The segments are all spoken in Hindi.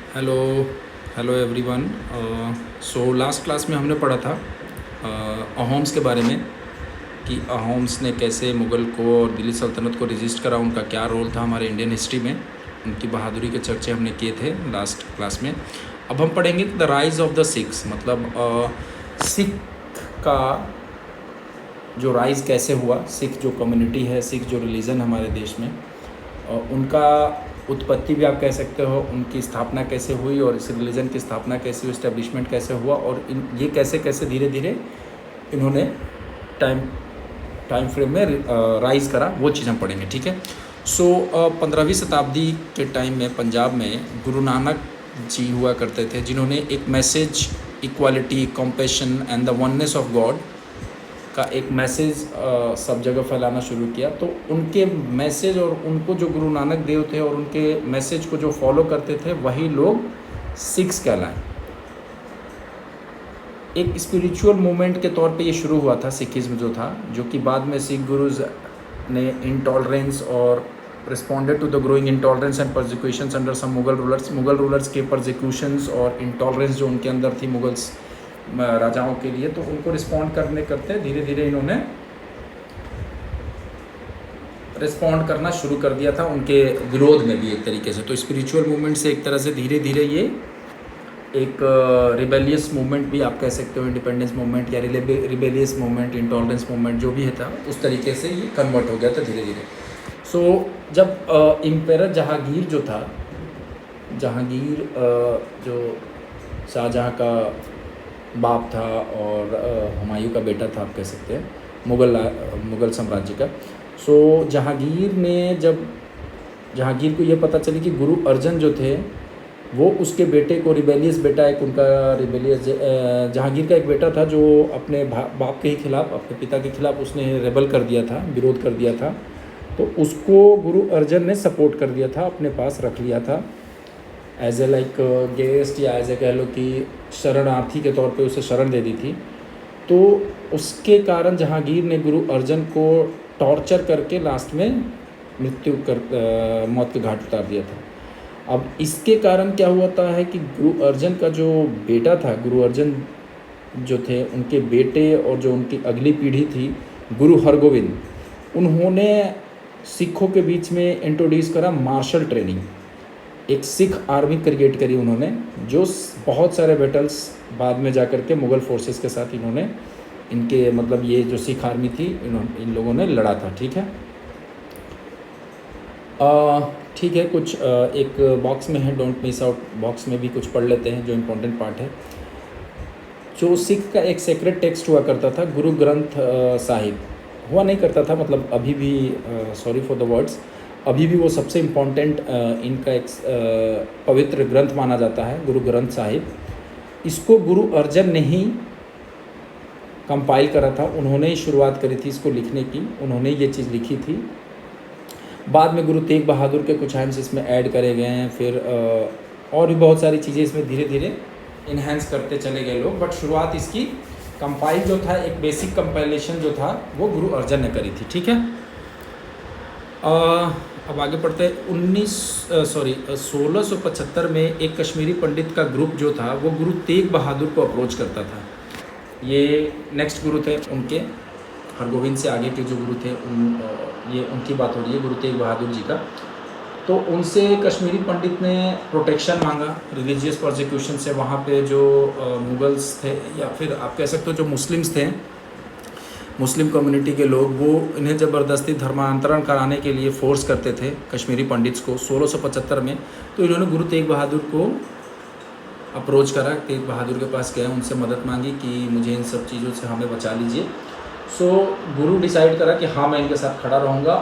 Hello hello everyone. So last class में हमने पढ़ा था अहोम्स के बारे में कि अहोम्स ने कैसे मुग़ल को और दिल्ली सल्तनत को रेजिस्ट करा, उनका क्या रोल था हमारे इंडियन हिस्ट्री में, उनकी बहादुरी के चर्चे हमने किए थे लास्ट क्लास में। अब हम पढ़ेंगे the rise of the Sikhs, मतलब सिख का जो राइज़ कैसे हुआ, सिख जो कम्युनिटी है, सिख जो रिलीजन हमारे देश में, उनका उत्पत्ति भी आप कह सकते हो, उनकी स्थापना कैसे हुई और इस रिलीजन की स्थापना कैसे हुई, इस्टेब्लिशमेंट कैसे हुआ, और ये कैसे कैसे धीरे धीरे इन्होंने टाइम फ्रेम में राइज़ करा, वो चीज़ हम पढ़ेंगे। ठीक है। सो 15वीं शताब्दी के टाइम में पंजाब में गुरु नानक जी हुआ करते थे, जिन्होंने एक message equality, compassion and the oneness of God का एक मैसेज सब जगह फैलाना शुरू किया। तो उनके मैसेज और उनको जो गुरु नानक देव थे और उनके मैसेज को जो फॉलो करते थे, वही लोग सिख्स कहलाए। एक स्पिरिचुअल मूवमेंट के तौर पे ये शुरू हुआ था सिखिज़्म जो था, जो कि बाद में सिख गुरुज ने इंटॉलरेंस और responded to the growing intolerance and persecutions under some Mughal rulers के परसिक्यूशंस और इंटॉलरेंस जो उनके अंदर थी मुगल्स राजाओं के लिए, तो उनको रिस्पॉन्ड करते धीरे धीरे इन्होंने रिस्पॉन्ड करना शुरू कर दिया था उनके विरोध में भी एक तरीके से। तो स्पिरिचुअल मूवमेंट से एक तरह से धीरे धीरे ये एक रिबेलियस मूवमेंट भी आप कह सकते हो, इंडिपेंडेंस मूवमेंट या रिबेलियस मूवमेंट, इंटॉलरेंस मूवमेंट जो भी है था, उस तरीके से ये कन्वर्ट हो गया था धीरे धीरे। सो जब इम्पेरर जहांगीर जो था, जहांगीर जो शाहजहाँ का बाप था और हुमायूं का बेटा था, आप कह सकते हैं, मुग़ल साम्राज्य का। सो जहांगीर को ये पता चली कि गुरु अर्जन जो थे वो उसके बेटे को, रिबेलियस बेटा एक उनका रिबेलियस जहांगीर का एक बेटा था जो अपने बाप के ही खिलाफ, अपने पिता के खिलाफ उसने रेबल कर दिया था, विरोध कर दिया था। तो उसको गुरु अर्जन ने सपोर्ट कर दिया था, अपने पास रख लिया था एज ए लाइक गेस्ट, या एज ए कह लो कि शरणार्थी के तौर पे उसे शरण दे दी थी। तो उसके कारण जहांगीर ने गुरु अर्जन को टॉर्चर करके लास्ट में मौत के घाट उतार दिया था। अब इसके कारण क्या हुआ था है कि गुरु अर्जन का जो बेटा था, गुरु अर्जन जो थे, उनके बेटे और जो उनकी अगली पीढ़ी थी, गुरु हरगोविंद, उन्होंने सिखों के बीच में इंट्रोड्यूस करा मार्शल ट्रेनिंग। एक सिख आर्मी क्रिएट करी उन्होंने, जो बहुत सारे बैटल्स बाद में जाकर के मुग़ल फोर्सेस के साथ इन्होंने, इनके मतलब ये जो सिख आर्मी थी, इन लोगों ने लड़ा था। ठीक है। ठीक है, कुछ एक बॉक्स में है, डोंट मिस आउट बॉक्स में भी कुछ पढ़ लेते हैं जो इम्पोर्टेंट पार्ट है। जो सिख का एक सेक्रेट टेक्स्ट हुआ करता था, गुरु ग्रंथ साहिब हुआ नहीं करता था, मतलब अभी भी, सॉरी फॉर द वर्ड्स, अभी भी वो सबसे इम्पोर्टेंट इनका एक पवित्र ग्रंथ माना जाता है, गुरु ग्रंथ साहिब। इसको गुरु अर्जन ने ही कंपाइल करा था, उन्होंने ही शुरुआत करी थी इसको लिखने की, उन्होंने ये चीज़ लिखी थी। बाद में गुरु तेग बहादुर के कुछ हैंड्स इसमें ऐड करे गए हैं, फिर और भी बहुत सारी चीज़ें इसमें धीरे धीरे इन्हेंस करते चले गए लोग, बट शुरुआत इसकी कंपाइल जो था, एक बेसिक कंपाइलेशन जो था, वो गुरु अर्जन ने करी थी। ठीक है। अब आगे पढ़ते हैं। 1675 में एक कश्मीरी पंडित का ग्रुप जो था, वो गुरु तेग बहादुर को अप्रोच करता था। ये नेक्स्ट गुरु थे उनके, हरगोविंद से आगे के जो गुरु थे, ये उनकी बात हो रही है, गुरु तेग बहादुर जी का। तो उनसे कश्मीरी पंडित ने प्रोटेक्शन मांगा रिलीजियस प्रोसिक्यूशन से। वहाँ पे जो मुगल्स थे, या फिर आप कह सकते हो जो मुस्लिम्स थे, मुस्लिम कम्युनिटी के लोग, वो इन्हें ज़बरदस्ती धर्मांतरण कराने के लिए फ़ोर्स करते थे कश्मीरी पंडित्स को 1675 में। तो इन्होंने गुरु तेग बहादुर को अप्रोच करा, तेग बहादुर के पास गए, उनसे मदद मांगी कि मुझे इन सब चीज़ों से हमें बचा लीजिए। सो गुरु डिसाइड करा कि हाँ, मैं इनके साथ खड़ा रहूँगा।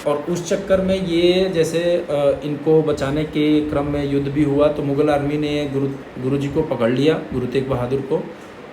और उस चक्कर में ये जैसे इनको बचाने के क्रम में युद्ध भी हुआ, तो मुग़ल आर्मी ने गुरु जी को पकड़ लिया, गुरु तेग बहादुर को,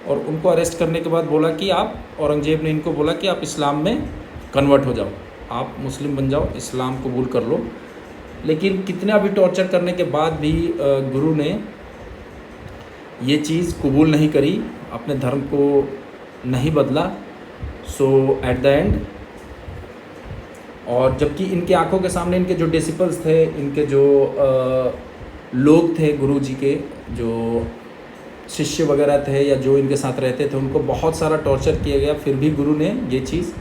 और उनको अरेस्ट करने के बाद बोला कि आप, औरंगजेब ने इनको बोला कि आप इस्लाम में कन्वर्ट हो जाओ, आप मुस्लिम बन जाओ, इस्लाम कबूल कर लो। लेकिन कितना भी टॉर्चर करने के बाद भी गुरु ने ये चीज़ कबूल नहीं करी, अपने धर्म को नहीं बदला। सो एट द एंड और जबकि इनके आंखों के सामने इनके जो डिसिपल्स थे, इनके जो लोग थे गुरु जी के, जो शिष्य वगैरह थे या जो इनके साथ रहते थे, उनको बहुत सारा टॉर्चर किया गया, फिर भी गुरु ने ये चीज़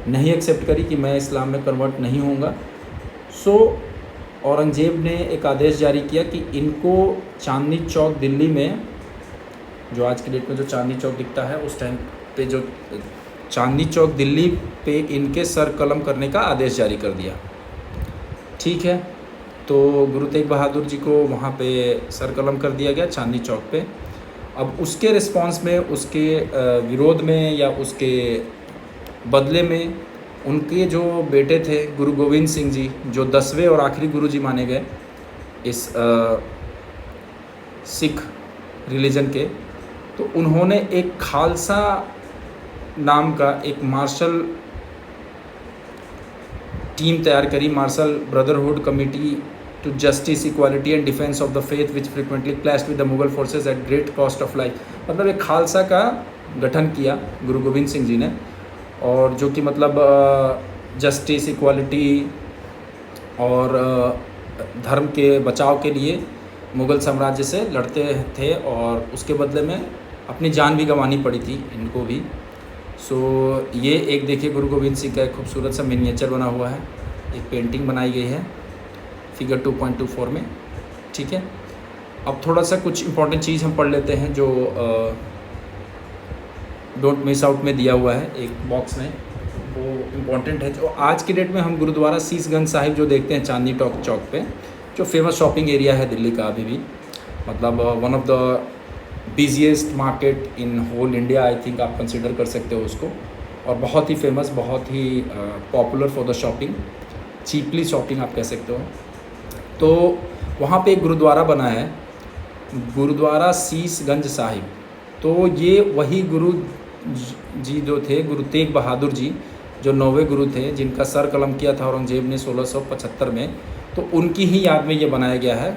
नहीं एक्सेप्ट करी कि मैं इस्लाम में कन्वर्ट नहीं होऊंगा। सो औरंगज़ेब ने एक आदेश जारी किया कि इनको चांदनी चौक दिल्ली में, जो आज की डेट में जो चांदनी चौक दिखता है, उस टाइम पे जो चांदनी चौक दिल्ली पे इनके सर कलम करने का आदेश जारी कर दिया। ठीक है, तो गुरु तेग बहादुर जी को वहाँ पे सर कलम कर दिया गया चांदनी चौक पे। अब उसके रिस्पांस में, उसके विरोध में या उसके बदले में उनके जो बेटे थे गुरु गोविंद सिंह जी, जो 10वें और आखिरी गुरु जी माने गए इस सिख रिलीजन के, तो उन्होंने एक खालसा नाम का एक मार्शल टीम तैयार करी, marshal brotherhood committee to justice, equality and defence of the faith which frequently clashed with the Mughal forces at great cost of life. मतलब एक खालसा का गठन किया गुरु गोविंद सिंह जी ने, और जो कि मतलब जस्टिस, इक्वालिटी और धर्म के बचाव के लिए मुग़ल साम्राज्य से लड़ते थे, और उसके बदले में अपनी जान भी गंवानी पड़ी थी इनको भी। सो ये एक देखिए गुरु गोविंद सिंह का एक खूबसूरत सा मिनिएचर बना हुआ है, एक पेंटिंग बनाई गई है फिगर 2.24 में। ठीक है, अब थोड़ा सा कुछ इंपॉर्टेंट चीज़ हम पढ़ लेते हैं जो डोंट मिस आउट में दिया हुआ है एक बॉक्स में, वो इम्पॉर्टेंट है। जो आज की डेट में हम गुरुद्वारा शीशगंज साहिब जो देखते हैं चांदनी चौक पे, जो फेमस शॉपिंग एरिया है दिल्ली का अभी भी, मतलब one of the busiest market in whole India, I think आप कंसिडर कर सकते हो उसको, और बहुत ही फेमस, बहुत ही popular for the shopping, cheaply shopping आप कह सकते हो। तो वहाँ पे एक गुरुद्वारा बना है, गुरुद्वारा शीशगंज साहिब। तो ये वही गुरु जी जो थे, गुरु तेग बहादुर जी, जो 9वें गुरु थे, जिनका सर कलम किया था औरंगज़ेब ने 1675 में, तो उनकी ही याद में ये बनाया गया है।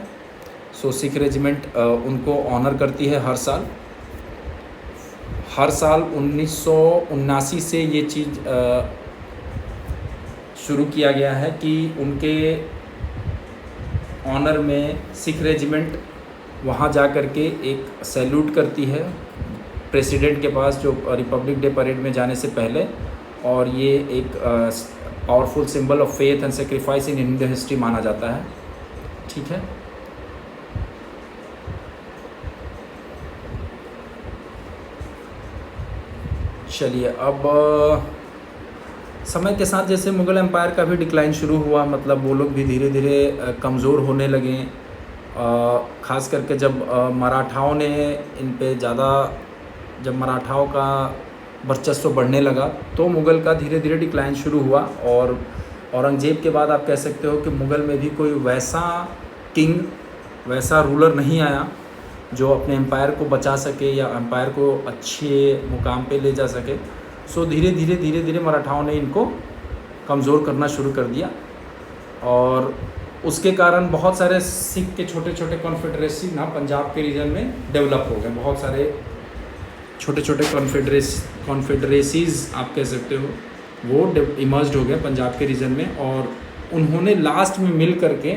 सो सिख रेजिमेंट उनको ऑनर करती है हर साल। 1979 से ये चीज़ शुरू किया गया है कि उनके ऑनर में सिख रेजिमेंट वहाँ जा कर के एक सैल्यूट करती है प्रेसिडेंट के पास, जो रिपब्लिक डे परेड में जाने से पहले, और ये एक powerful symbol of faith and sacrifice in Indian history माना जाता है। ठीक है, चलिए अब समय के साथ जैसे मुग़ल एम्पायर का भी डिक्लाइन शुरू हुआ, मतलब वो लोग भी धीरे धीरे कमज़ोर होने लगे, ख़ास करके जब मराठाओं ने इन पे ज़्यादा, जब मराठाओं का वर्चस्व बढ़ने लगा, तो मुग़ल का धीरे धीरे डिक्लाइन शुरू हुआ। और औरंगज़ेब के बाद आप कह सकते हो कि मुग़ल में भी कोई वैसा किंग, वैसा रूलर नहीं आया जो अपने एम्पायर को बचा सके या एम्पायर को अच्छे मुकाम पे ले जा सके। सो धीरे धीरे मराठाओं ने इनको कमज़ोर करना शुरू कर दिया, और उसके कारण बहुत सारे सिख के छोटे छोटे कॉन्फेडरेसी ना पंजाब के रीजन में डेवलप हो गए। बहुत सारे छोटे छोटे कॉन्फेडरेसीज़ आप कह सकते हो, वो इमर्ज्ड हो गए पंजाब के रीजन में, और उन्होंने लास्ट में मिल करके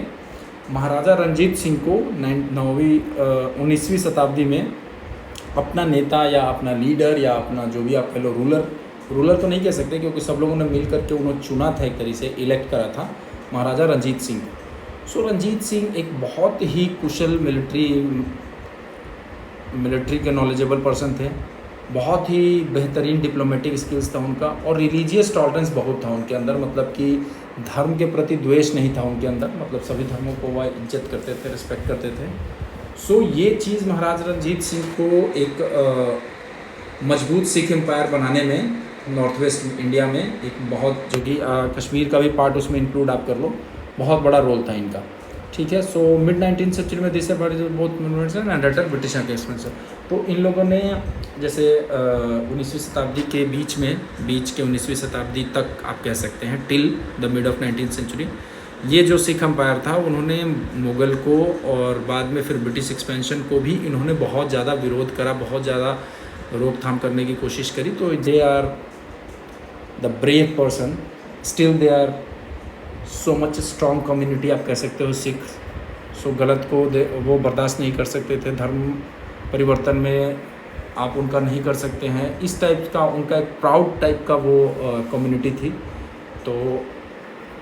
महाराजा रणजीत सिंह को 19वीं शताब्दी में अपना नेता या अपना लीडर या अपना जो भी आप कह लो, रूलर तो नहीं कह सकते क्योंकि सब लोगों ने मिल करके उन्होंने चुना था, एक तरीके से इलेक्ट करा था महाराजा रणजीत सिंह। सो रणजीत सिंह एक बहुत ही कुशल मिलिट्री के नॉलेजेबल पर्सन थे, बहुत ही बेहतरीन डिप्लोमेटिक स्किल्स था उनका, और रिलीजियस टॉलरेंस बहुत था उनके अंदर, मतलब कि धर्म के प्रति द्वेष नहीं था उनके अंदर, मतलब सभी धर्मों को वह इज्जत करते थे, रिस्पेक्ट करते थे। सो ये चीज़ महाराज रणजीत सिंह को एक मजबूत सिख एम्पायर बनाने में नॉर्थ वेस्ट इंडिया में एक बहुत, जो कि कश्मीर का भी पार्ट उसमें इंक्लूड आप कर लो, बहुत बड़ा रोल था इनका। ठीक है, सो मिड 19th सेंचुरी में दिस बहुत movements and under British against. तो इन लोगों ने जैसे 19वीं शताब्दी के बीच के 19वीं शताब्दी तक आप कह सकते हैं, till the mid of 19th century, ये जो सिख एम्पायर था उन्होंने मुग़ल को और बाद में फिर ब्रिटिश एक्सपेंशन को भी इन्होंने बहुत ज़्यादा विरोध करा, बहुत ज़्यादा रोकथाम करने की कोशिश करी। तो they are the brave person, still they are so much strong community आप कह सकते हो सिख। सो गलत को वो बर्दाश्त नहीं कर सकते थे, धर्म परिवर्तन में आप उनका नहीं कर सकते हैं, इस टाइप का उनका एक प्राउड टाइप का वो कम्युनिटी थी। तो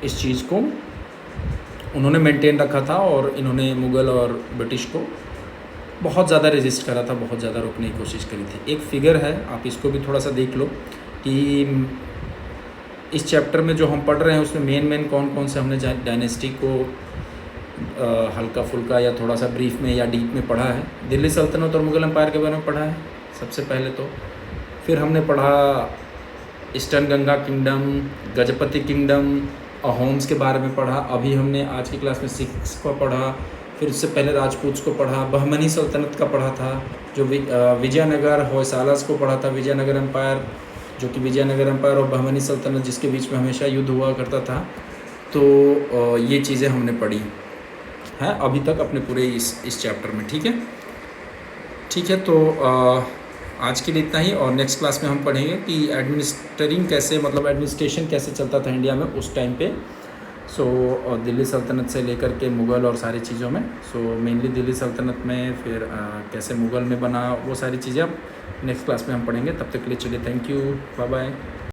इस चीज़ को उन्होंने मेंटेन रखा था और इन्होंने मुग़ल और ब्रिटिश को बहुत ज़्यादा रेजिस्ट करा था, बहुत ज़्यादा रोकने की कोशिश करी थी। एक फिगर है, आप इसको भी थोड़ा सा देख लो कि इस चैप्टर में जो हम पढ़ रहे हैं उसमें मेन कौन कौन से हमने डायनेस्टी को हल्का फुल्का या थोड़ा सा ब्रीफ में या डीप में पढ़ा है। दिल्ली सल्तनत और मुग़ल एम्पायर के बारे में पढ़ा है सबसे पहले तो, फिर हमने पढ़ा eastern Ganga kingdom, Gajapati kingdom, Ahoms के बारे में पढ़ा। अभी हमने आज की क्लास में सिख्स को पढ़ा, फिर उससे पहले राजपूत्स को पढ़ा, बहमनी सल्तनत का पढ़ा था, जो विजयनगर होयसालस को पढ़ा था, विजयनगर एम्पायर, जो कि विजयनगर एम्पायर और बहमनी सल्तनत जिसके बीच में हमेशा युद्ध हुआ करता था। तो ये चीज़ें हमने पढ़ी हैं अभी तक अपने पूरे इस चैप्टर में। ठीक है, तो आज के लिए इतना ही, और नेक्स्ट क्लास में हम पढ़ेंगे कि एडमिनिस्ट्रेशन कैसे चलता था इंडिया में उस टाइम पे। सो दिल्ली सल्तनत से लेकर के मुग़ल और सारी चीज़ों में, सो मेनली दिल्ली सल्तनत में, फिर कैसे मुग़ल में बना, वो सारी चीज़ें अब नेक्स्ट क्लास में हम पढ़ेंगे। तब तक के लिए चलिए, थैंक यू, बाय बाय।